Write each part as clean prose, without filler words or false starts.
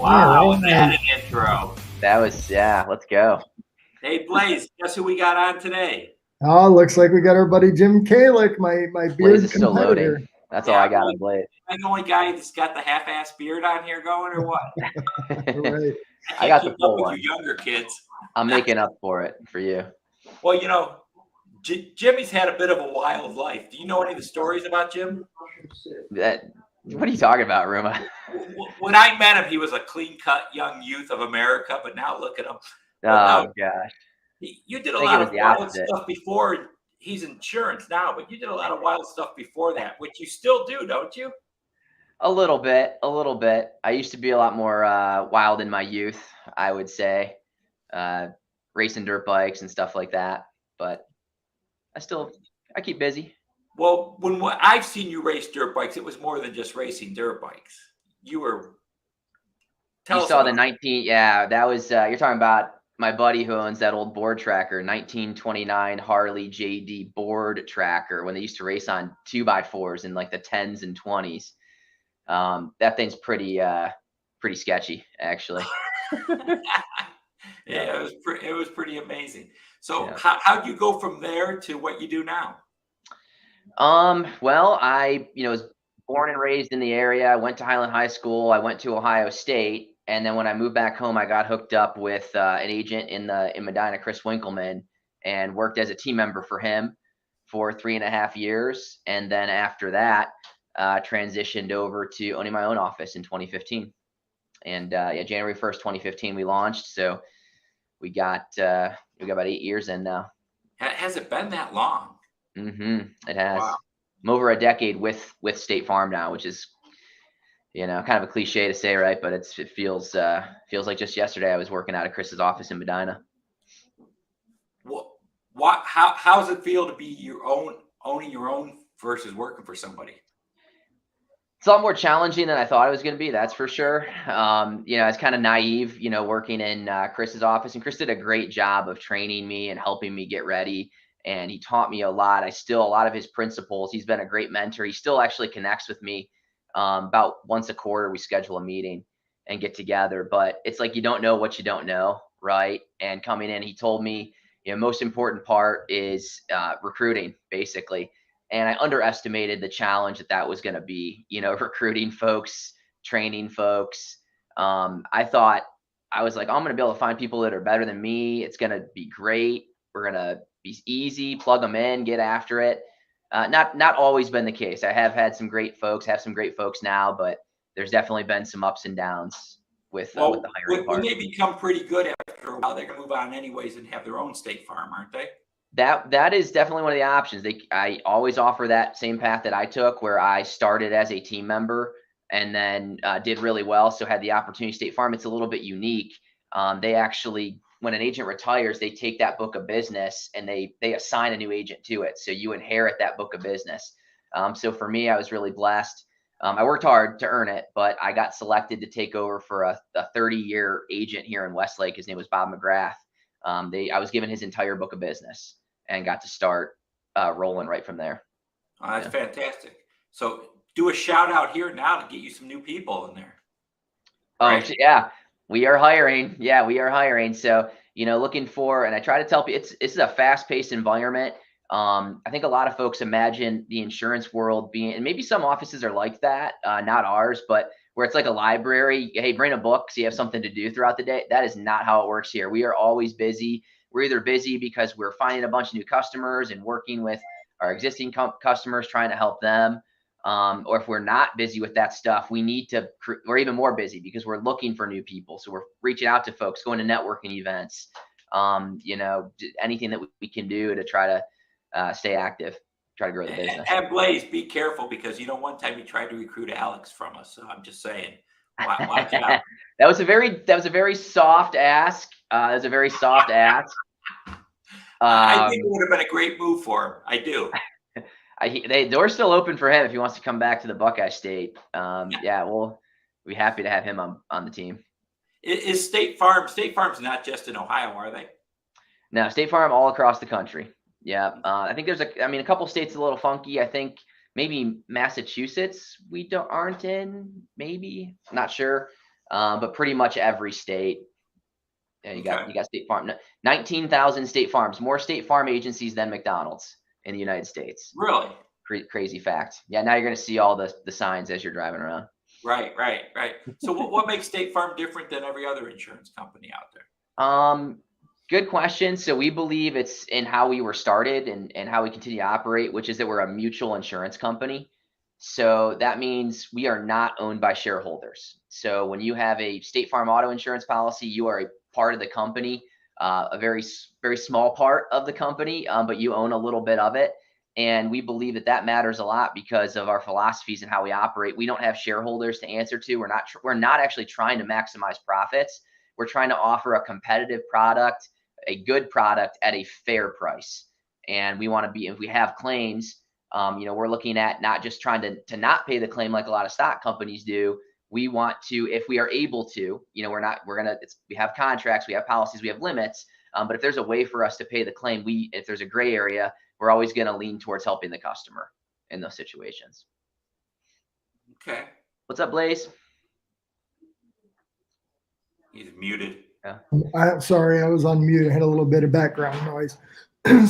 Wow, All is right. that an intro? Yeah, let's go. Hey, Blaze, guess who we got on today? Oh, looks like we got our buddy Jim Kalick, my Blaze beard is still loading. competitor. That's all Yeah, I got on Blaze. am I the only guy that's got the half-ass beard on here going, or what? Right. I I can't got the keep up full with one. you younger kids. I'm making up for it for you. Well, Jimmy's had a bit of a wild life. Do you know any of the stories about Jim? What are you talking about, Ruma? When I met him, he was a clean-cut young youth of America, but now look at him. But Oh no, gosh, you did a I think it lot was of the wild opposite. stuff before. He's insurance now, but you did a lot of wild stuff before that, which you still do, don't you? A little bit. I used to be a lot more wild in my youth, I would say, racing dirt bikes and stuff like that. But I keep busy. Well, when I've seen you race dirt bikes, it was more than just racing dirt bikes. You were. Tell You us saw the about 19, yeah, that was, you're talking about my buddy who owns that old board tracker, 1929 Harley JD board tracker when they used to race on 2x4s in like the 10s and 20s. That thing's pretty sketchy, actually. Yeah, it was pretty amazing. So Yeah. how'd you go from there to what you do now? Well, I, was born and raised in the area. I went to Highland High School. I went to Ohio State. And then when I moved back home, I got hooked up with an agent in Medina, Chris Winkleman, and worked as a team member for him for 3.5 years. And then after that, transitioned over to owning my own office in 2015. And January 1st, 2015, we launched. So we got about 8 years in now. Has it been that long? It has. Wow. I'm over a decade with State Farm now, which is, kind of a cliche to say, right? But it feels like just yesterday I was working out of Chris's office in Medina. How does it feel to be owning your own versus working for somebody? It's a lot more challenging than I thought it was going to be. That's for sure. It's kind of naive, working in Chris's office, and Chris did a great job of training me and helping me get ready. And he taught me a lot. A lot of his principles. He's been a great mentor. He still actually connects with me about once a quarter. We schedule a meeting and get together. But it's like you don't know what you don't know, right? And coming in, he told me, most important part is recruiting, basically. And I underestimated the challenge that was going to be, recruiting folks, training folks. I thought I was like, I'm going to be able to find people that are better than me. It's going to be great. We're going to be easy, plug them in, get after it. Not always been the case. I have had some great folks, have some great folks now, but there's definitely been some ups and downs with the hiring part. When they become pretty good after a while, they're gonna move on anyways and have their own State Farm, aren't they? That is definitely one of the options. I always offer that same path that I took, where I started as a team member and then did really well. So had the opportunity. State Farm, it's a little bit unique. They actually, when an agent retires, they take that book of business and they assign a new agent to it. So you inherit that book of business. So for me, I was really blessed. I worked hard to earn it, but I got selected to take over for a 30-year agent here in Westlake. His name was Bob McGrath. I was given his entire book of business and got to start rolling right from there. Oh, that's fantastic. So do a shout out here now to get you some new people in there. Right? Oh yeah, we are hiring. Yeah, we are hiring. So looking for, and I try to tell people, it's a fast-paced environment. I think a lot of folks imagine the insurance world being, and maybe some offices are like that, not ours, but where it's like a library. Hey, bring a book so you have something to do throughout the day. That is not how it works here. We are always busy. We're either busy because we're finding a bunch of new customers and working with our existing customers, trying to help them. Or if we're not busy with that stuff, we're even more busy because we're looking for new people. So we're reaching out to folks, going to networking events, anything that we can do to try to stay active, try to grow the business. And Blaze, be careful because one time he tried to recruit Alex from us. So I'm just saying, watch out. That was a very soft ask. That was a very soft ask. I think it would have been a great move for him. I do. The door's still open for him if he wants to come back to the Buckeye State. Yeah, we'll be happy to have him on the team. Is State Farm's not just in Ohio, are they? No, State Farm all across the country. Yeah, I think there's a couple states a little funky. I think maybe Massachusetts aren't in. Maybe, I'm not sure. but pretty much every state. Yeah, you Okay. got State Farm. 19,000 State Farms, more State Farm agencies than McDonald's in the United States. Really? Crazy fact. Yeah, now you're going to see all the signs as you're driving around. Right, right, right. So what makes State Farm different than every other insurance company out there? Good question. So we believe it's in how we were started and how we continue to operate, which is that we're a mutual insurance company. So that means we are not owned by shareholders. So when you have a State Farm auto insurance policy, you are a part of the company, a very small part of the company, but you own a little bit of it. And we believe that that matters a lot because of our philosophies and how we operate. We don't have shareholders to answer to. We're not actually trying to maximize profits. We're trying to offer a competitive product, a good product at a fair price. And we want to be, if we have claims, we're looking at not just trying to not pay the claim like a lot of stock companies do. We want to, if we are able to, we have contracts, we have policies, we have limits. But if there's a way for us to pay the claim, if there's a gray area, we're always going to lean towards helping the customer in those situations. Okay. What's up, Blaze? He's muted. I'm sorry, I was on mute. I had a little bit of background noise.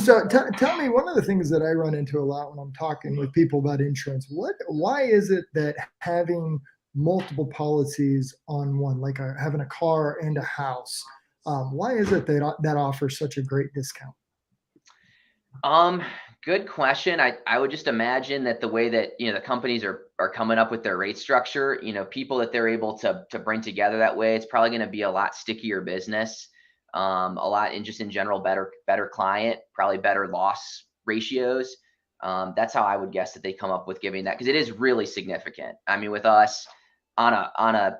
So tell me, one of the things that I run into a lot when I'm talking with people about insurance, why is it that having multiple policies on one, like having a car and a house, why is it that offers such a great discount? Good question. I would just imagine that the way that, the companies are coming up with their rate structure, people that they're able to bring together that way, it's probably going to be a lot stickier business, a lot in general, better client, probably better loss ratios. That's how I would guess that they come up with giving that, because it is really significant. I mean, with us on a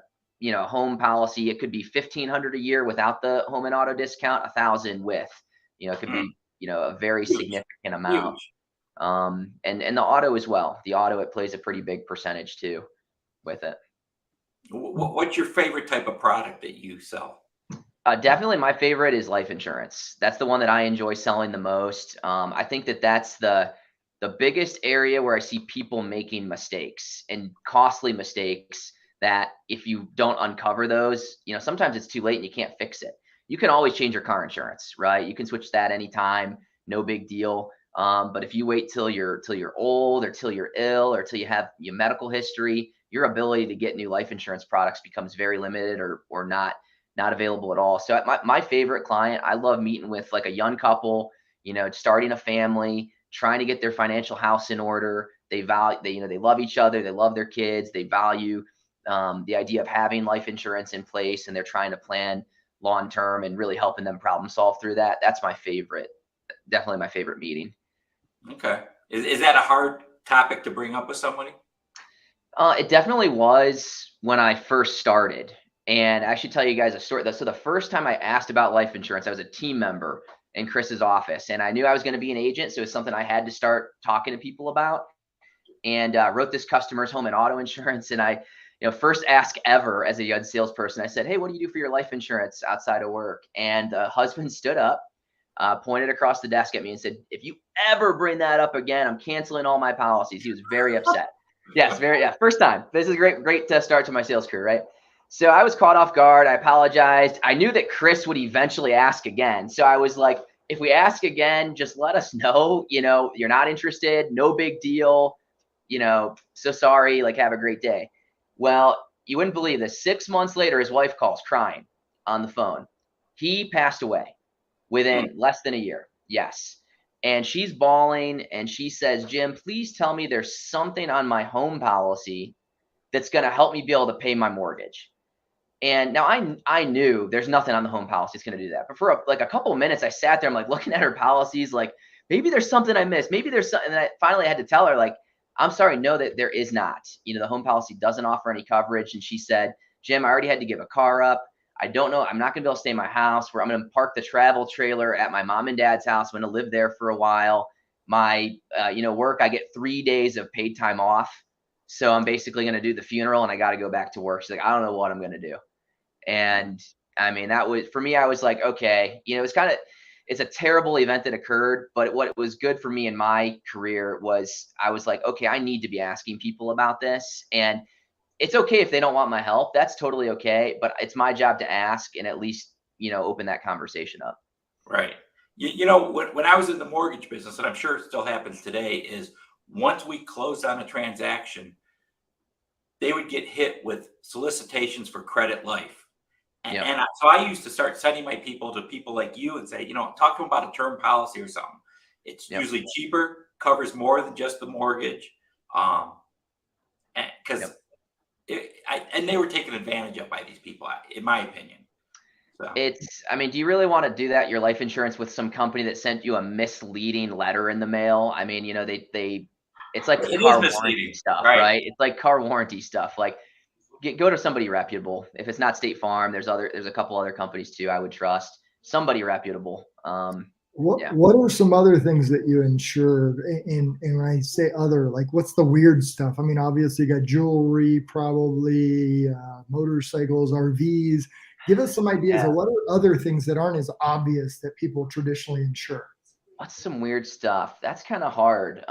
home policy, it could be $1,500 a year without the home and auto discount, $1,000 with, it could be, a very significant amount. And the auto as well. The auto, it plays a pretty big percentage too with it. What's your favorite type of product that you sell? Definitely my favorite is life insurance. That's the one that I enjoy selling the most. I think that that's the biggest area where I see people making mistakes and costly mistakes that if you don't uncover those, sometimes it's too late and you can't fix it. You can always change your car insurance, right? You can switch that anytime, no big deal. But if you wait till you're old or till you're ill or till you have your medical history, your ability to get new life insurance products becomes very limited or not available at all. So my favorite client, I love meeting with like a young couple, starting a family, trying to get their financial house in order. They love each other. They love their kids. They value the idea of having life insurance in place, and they're trying to plan long term and really helping them problem solve through that. That's my favorite, definitely my favorite meeting. Okay. Is that a hard topic to bring up with somebody? It definitely was when I first started. And I should tell you guys a story. So the first time I asked about life insurance, I was a team member in Chris's office, and I knew I was going to be an agent. So it's something I had to start talking to people about, and wrote this customer's home and auto insurance. And I, first ask ever as a young salesperson, I said, "Hey, what do you do for your life insurance outside of work?" And the husband stood up, pointed across the desk at me and said, "If you ever bring that up again, I'm canceling all my policies." He was very upset. Yes, first time. This is great start to my sales career, right? So I was caught off guard. I apologized. I knew that Chris would eventually ask again. So I was like, if we ask again, just let us know, you're not interested, no big deal, so sorry, like, have a great day. Well, you wouldn't believe this. 6 months later, his wife calls crying on the phone. He passed away within less than a year. Yes. And she's bawling and she says, "Jim, please tell me there's something on my home policy that's going to help me be able to pay my mortgage." And now I knew there's nothing on the home policy that's going to do that. But for a couple of minutes, I sat there, I'm like looking at her policies, like maybe there's something I missed. Maybe there's something. And I finally had to tell her, like, "I'm sorry, no, that there is not. The home policy doesn't offer any coverage." And she said, "Jim, I already had to give a car up. I don't know. I'm not going to be able to stay in my house. I'm going to park the travel trailer at my mom and dad's house. I'm going to live there for a while. My, work, I get 3 days of paid time off. So I'm basically going to do the funeral and I got to go back to work." She's like, "I don't know what I'm going to do." And I mean, that was, for me, I was like, okay, it's a terrible event that occurred, but what was good for me in my career was I was like, okay, I need to be asking people about this. And it's okay if they don't want my help. That's totally okay. But it's my job to ask and at least, open that conversation up. Right. You know, when I was in the mortgage business, and I'm sure it still happens today, is once we closed on a transaction, they would get hit with solicitations for credit life. Yep. So I used to start sending my people to people like you and say, talk to them about a term policy or something. It's usually cheaper, covers more than just the mortgage. Because and they were taken advantage of by these people, in my opinion. So. Do you really want to do that, your life insurance, with some company that sent you a misleading letter in the mail? I mean, it's like car warranty stuff, right? It's like car warranty stuff. Like, go to somebody reputable. If it's not State Farm, there's a couple other companies too I would trust. Somebody reputable. What are some other things that you insure? And when I say other, like, what's the weird stuff? I mean, obviously you got jewelry, probably motorcycles, RVs. Give us some ideas of what are other things that aren't as obvious that people traditionally insure. What's some weird stuff? That's kind of hard.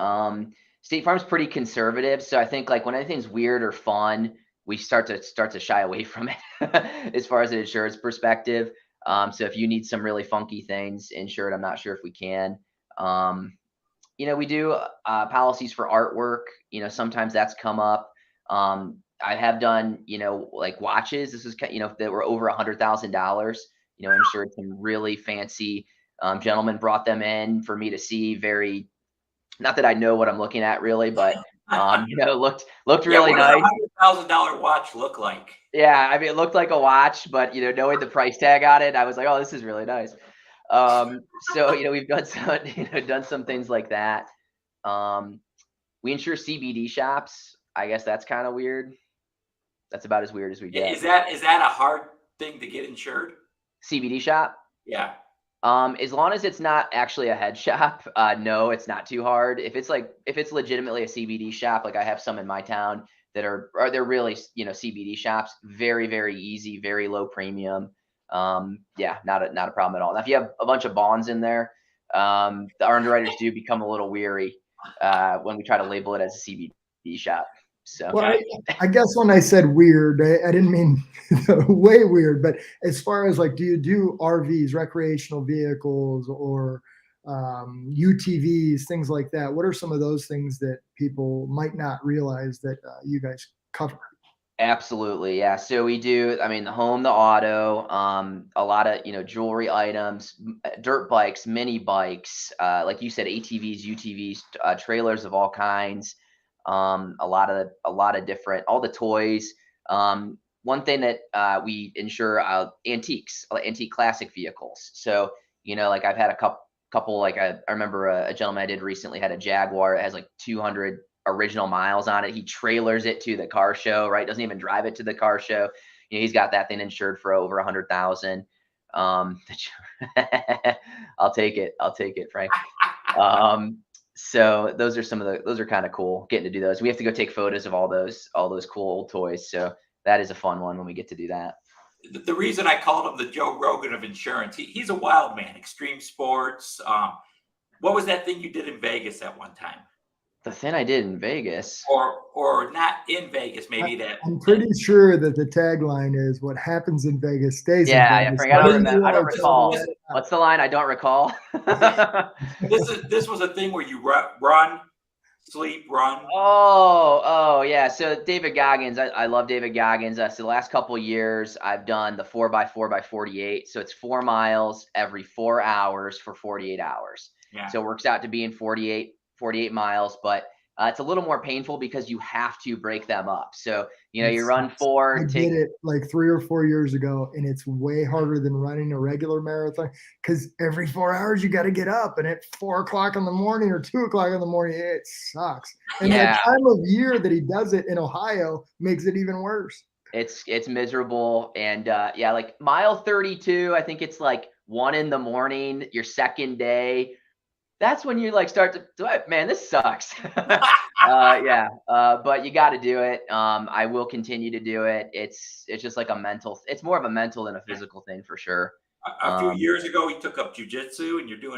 State Farm's pretty conservative, so I think like when anything's weird or fun, we start to shy away from it as far as an insurance perspective. So if you need some really funky things insured, I'm not sure if we can. We do policies for artwork. Sometimes that's come up. I have done, like watches. This is, that were over $100,000. Insured some really fancy gentlemen, brought them in for me to see. Very, not that I know what I'm looking at really, but looked really nice. What does a $100,000 watch look like? Yeah, I mean, it looked like a watch, but knowing the price tag on it, I was like, oh, this is really nice. So we've done some things like that. We insure CBD shops. I guess that's kind of weird. That's about as weird as we get. Is that a hard thing to get insured? CBD shop? Yeah. As long as it's not actually a head shop, no, it's not too hard. If it's legitimately a CBD shop, like I have some in my town that they're really, CBD shops, very, very easy, very low premium. Not a problem at all. Now, if you have a bunch of bonds in there, our underwriters do become a little weary when we try to label it as a CBD shop. So, well, I guess when I said weird, I didn't mean way weird, but as far as like, do you do RVs, recreational vehicles, or UTVs, things like that? What are some of those things that people might not realize that you guys cover? Absolutely. Yeah. So we do, the home, the auto, a lot of, jewelry items, dirt bikes, mini bikes, like you said, ATVs, UTVs, trailers of all kinds. A lot of different, all the toys. One thing that we insure antiques, antique classic vehicles. So, like I've had a couple, like I remember a gentleman I did recently had a Jaguar. It has like 200 original miles on it. He trailers it to the car show, right? Doesn't even drive it to the car show. He's got that thing insured for over 100,000. I'll take it, Frank. So those are kind of cool getting to do those. We have to go take photos of all those cool old toys. So that is a fun one when we get to do that. The reason I called him the Joe Rogan of insurance, he's a wild man, extreme sports. What was that thing you did in Vegas at one time? The thing I did in Vegas, or not in Vegas, maybe I'm pretty sure that the tagline is "What happens in Vegas stays in Vegas." I don't remember. I don't recall. What's the line? I don't recall. This was a thing where you run, sleep, run. Oh, yeah. So David Goggins, I love David Goggins. So the last couple of years, I've done the 4x4x48. So it's 4 miles every 4 hours for 48 hours. Yeah. So it works out to be in 48 miles, but it's a little more painful because you have to break them up. So, you run 4. I did it like 3 or 4 years ago, and it's way harder than running a regular marathon because every 4 hours you got to get up, and at 4 o'clock in the morning or 2 o'clock in the morning, it sucks. And the time of year that he does it in Ohio makes it even worse. It's miserable. And like mile 32, I think it's like 1 a.m, your second day. That's when you like start to, man, this sucks. But you got to do it. I will continue to do it. It's just like it's more of a mental than a physical thing for sure. A few years ago, he took up jujitsu, and you do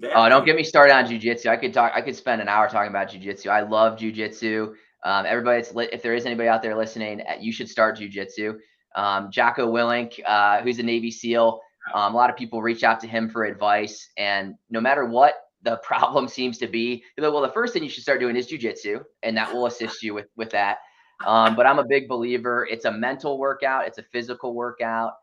that. Oh, don't get me started on jujitsu. I could spend an hour talking about jujitsu. I love jujitsu. Everybody, if there is anybody out there listening, you should start jujitsu. Jocko Willink, who's a Navy SEAL, a lot of people reach out to him for advice, and no matter what the problem seems to be, they're like, well, the first thing you should start doing is jujitsu, and that will assist you with that. But I'm a big believer. It's a mental workout. It's a physical workout.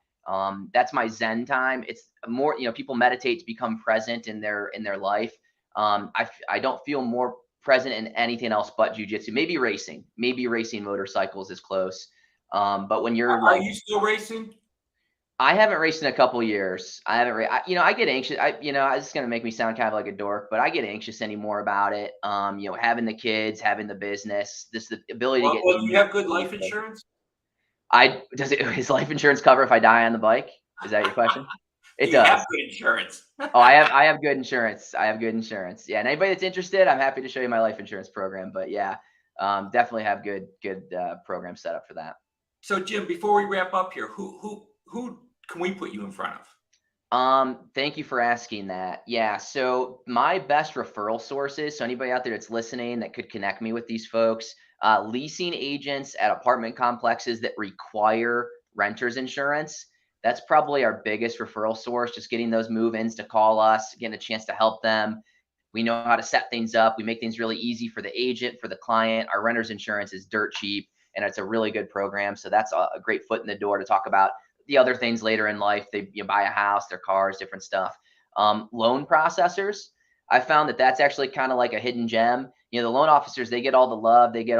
That's my Zen time. It's more, people meditate to become present in their life. I don't feel more present in anything else but jujitsu. Maybe racing motorcycles is close. But when you're Are you still racing? I haven't raced in a couple years. I haven't, I get anxious. It's going to make me sound kind of like a dork, but I get anxious anymore about it. Having the kids, having the business, the ability to get. Well, do you have good life insurance? Is life insurance cover if I die on the bike? Is that your question? It does. Have good insurance. Oh, I have good insurance. Yeah. And anybody that's interested, I'm happy to show you my life insurance program, but yeah, definitely have good program set up for that. So Jim, before we wrap up here, who can we put you in front of? Thank you for asking that. Yeah. So my best referral sources, so anybody out there that's listening that could connect me with these folks, leasing agents at apartment complexes that require renters insurance. That's probably our biggest referral source, just getting those move-ins to call us, getting a chance to help them. We know how to set things up. We make things really easy for the agent, for the client. Our renters insurance is dirt cheap, and it's a really good program. So that's a great foot in the door to talk about the other things later in life. You buy a house, their cars, different stuff. Loan processors, I found that's actually kind of like a hidden gem. The loan officers, they get all the love, they get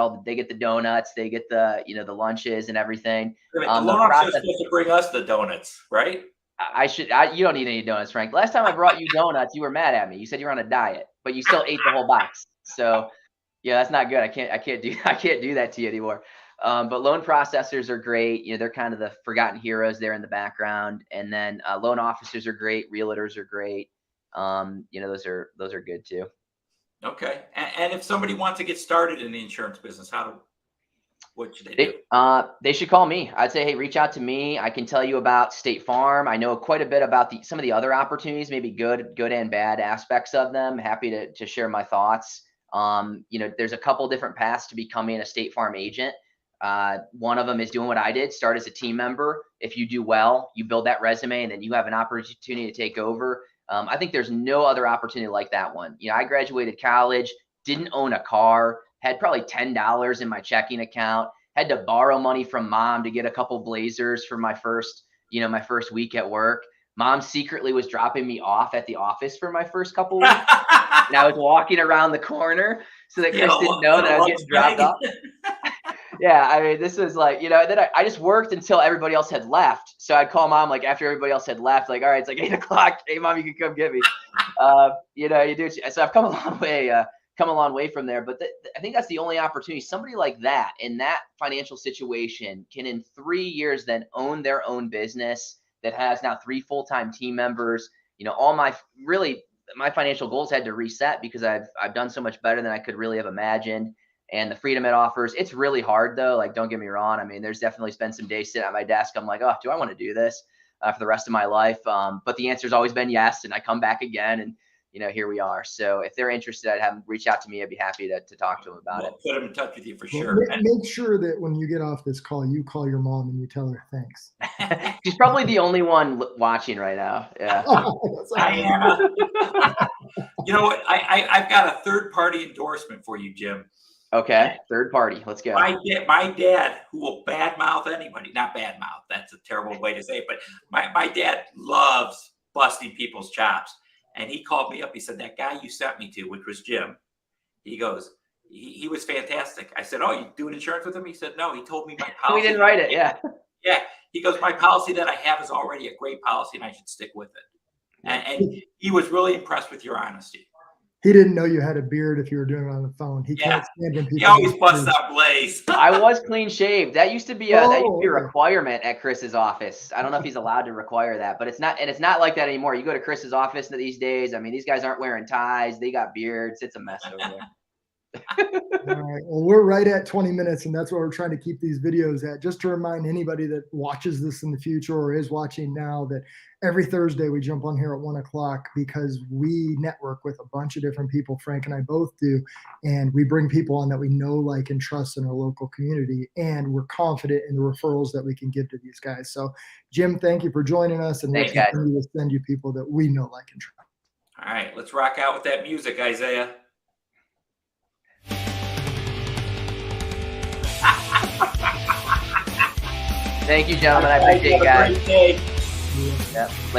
the donuts, they get the the lunches and everything. The loan officer is supposed to bring us the donuts, right? You don't need any donuts, Frank. Last time I brought you donuts, you were mad at me. You said you were on a diet, but you still ate the whole box. So yeah, that's not good. I can't do that to you anymore. But loan processors are great. They're kind of the forgotten heroes there in the background. And then loan officers are great. Realtors are great. Those are good too. Okay. And if somebody wants to get started in the insurance business, what should they do? They should call me. I'd say, hey, reach out to me. I can tell you about State Farm. I know quite a bit about some of the other opportunities, maybe good and bad aspects of them. Happy to share my thoughts. There's a couple different paths to becoming a State Farm agent. One of them is doing what I did, start as a team member. If you do well, you build that resume, and then you have an opportunity to take over. I think there's no other opportunity like that one. I graduated college, didn't own a car, had probably $10 in my checking account, had to borrow money from mom to get a couple blazers for my first week at work. Mom secretly was dropping me off at the office for my first couple weeks. And I was walking around the corner so that Chris didn't know that I was getting dropped off. Yeah, I mean, this was like, then I just worked until everybody else had left. So I'd call mom like after everybody else had left, like, all right, it's like 8 o'clock. Hey, mom, you can come get me. You do. So I've come a long way from there. But I think that's the only opportunity. Somebody like that in that financial situation can in 3 years then own their own business that has now 3 full-time team members. All my financial goals had to reset because I've done so much better than I could really have imagined. And the freedom it offers, it's really hard though. Like, don't get me wrong. I mean, there's definitely been some days sitting at my desk. I'm like, oh, do I want to do this for the rest of my life? But the answer's always been yes. And I come back again and, here we are. So if they're interested, I'd have them reach out to me. I'd be happy to talk to them about it. Put them in touch with you for sure. Make sure that when you get off this call, you call your mom and you tell her thanks. She's probably the only one watching right now. Yeah. Diana. You know what? I've got a third-party endorsement for you, Jim. Okay, third party. Let's go. My dad, who will badmouth anybody, not badmouth, that's a terrible way to say it, but my dad loves busting people's chops. And he called me up. He said, that guy you sent me to, which was Jim, he goes, he was fantastic. I said, oh, you doing insurance with him? He said, no, he told me my policy. We didn't write it, yeah. Yeah. He goes, my policy that I have is already a great policy and I should stick with it. And he was really impressed with your honesty. He didn't know you had a beard if you were doing it on the phone. He can't stand when people. He always busts out Blaze. I was clean shaved. That used to be a requirement at Chris's office. I don't know if he's allowed to require that, but it's not like that anymore. You go to Chris's office these days. I mean, these guys aren't wearing ties. They got beards. It's a mess over there. All right. Well, we're right at 20 minutes, and that's what we're trying to keep these videos at. Just to remind anybody that watches this in the future or is watching now that every Thursday we jump on here at 1 o'clock because we network with a bunch of different people. Frank and I both do. And we bring people on that we know, like, and trust in our local community. And we're confident in the referrals that we can give to these guys. So, Jim, thank you for joining us. And we'll Thanks, guys. continue to send you people that we know, like, and trust. All right, let's rock out with that music, Isaiah. Thank you, gentlemen. I appreciate it, Have a guys. great day. Yep. Later.